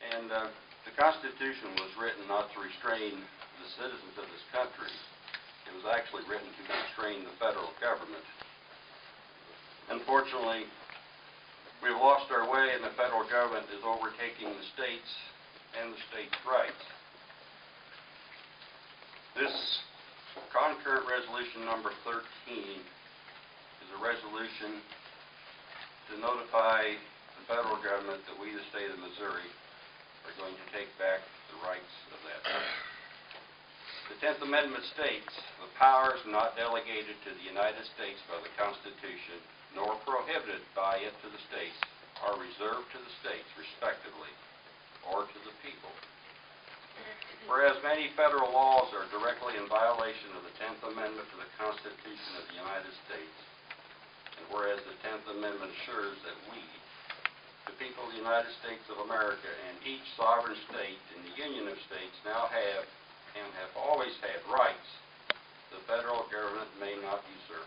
And the Constitution was written not to restrain the citizens of this country. It was actually written to restrain the federal government. Unfortunately, we've lost our way, and the federal government is overtaking the states and the states' rights. This concurrent resolution number 13 is a resolution to notify the federal government that we, the state of Missouri, are going to take back the rights of that. The 10th Amendment states, the powers not delegated to the United States by the Constitution, nor prohibited by it to the states, are reserved to the states, respectively, or to the people. Whereas many federal laws are directly in violation of the 10th Amendment to the Constitution of the United States, and whereas the 10th Amendment assures that we, the people of the United States of America, and each sovereign state in the Union of States now have and have always had rights the federal government may not usurp.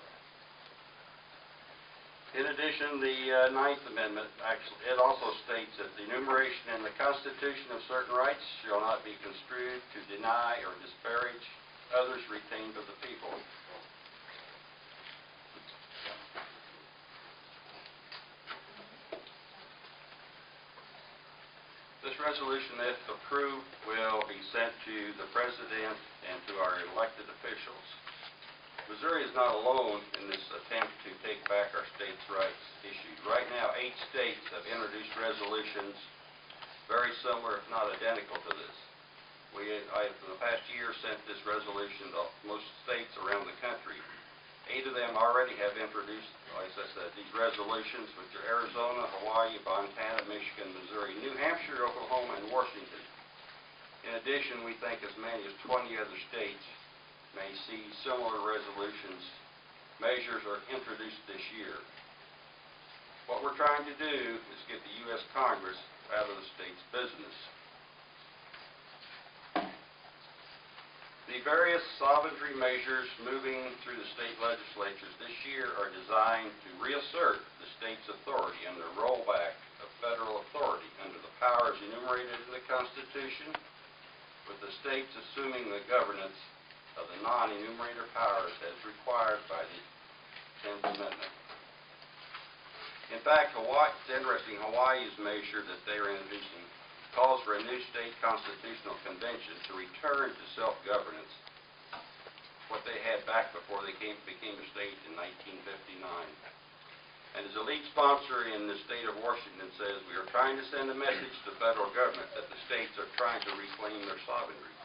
In addition, the 9th Amendment, it also states that the enumeration in the Constitution of certain rights shall not be construed to deny or disparage others retained of the people. This resolution, if approved, will be sent to the President and to our elected officials. Missouri is not alone in this attempt to take back our states' rights issued. Right now, 8 states have introduced resolutions very similar, if not identical to this. I, for the past year, sent this resolution to most states around the country. 8 of them already have introduced, like I said, these resolutions, which are Arizona, Hawaii, Montana, Michigan, Missouri, New Hampshire, Oklahoma, and Washington. In addition, we think as many as 20 other states may see similar resolutions, measures are introduced this year. What we're trying to do is get the U.S. Congress out of the state's business. The various sovereignty measures moving through the state legislatures this year are designed to reassert the state's authority and the rollback of federal authority under the powers enumerated in the Constitution, with the states assuming the governance of the non-enumerator powers as required by the 10th Amendment. In fact, it's interesting, Hawaii's measure that they are introducing calls for a new state constitutional convention to return to self-governance, what they had back before they became a state in 1959. And as a lead sponsor in the state of Washington says, we are trying to send a message to the federal government that the states are trying to reclaim their sovereignty.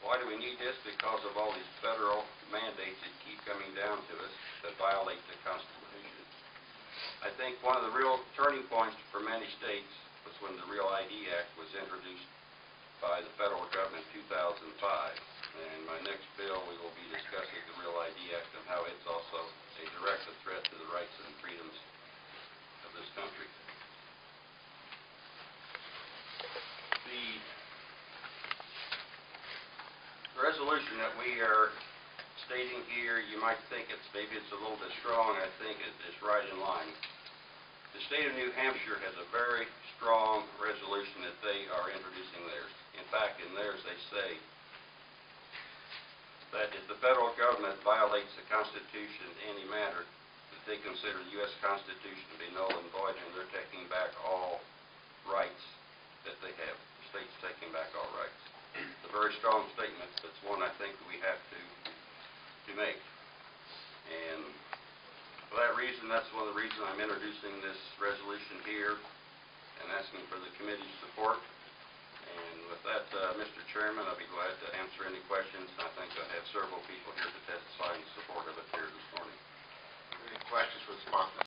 Why do we need this? Because of all these federal mandates that keep coming down to us that violate the Constitution. I think one of the real turning points for many states was when the Real ID Act was introduced by the federal government in 2005. And my next bill, we will be discussing the Real ID Act and how it's also a direct threat to the rights and freedoms of this country. The resolution that we are stating here, you might think maybe it's a little bit strong. I think it is right in line. The state of New Hampshire has a very strong resolution that they are introducing theirs. In fact, in theirs they say that if the federal government violates the Constitution in any manner, that they consider the U.S. Constitution to be null and void, and they're taking back all rights that they have. The state's taking back all rights. It's a very strong statement, but it's one I think we have to make. And for that reason, that's one of the reasons I'm introducing this resolution here and asking for the committee's support. And with that, Mr. Chairman, I'll be glad to answer any questions. I think I have several people here to testify in support of it here this morning. Any questions for the sponsor?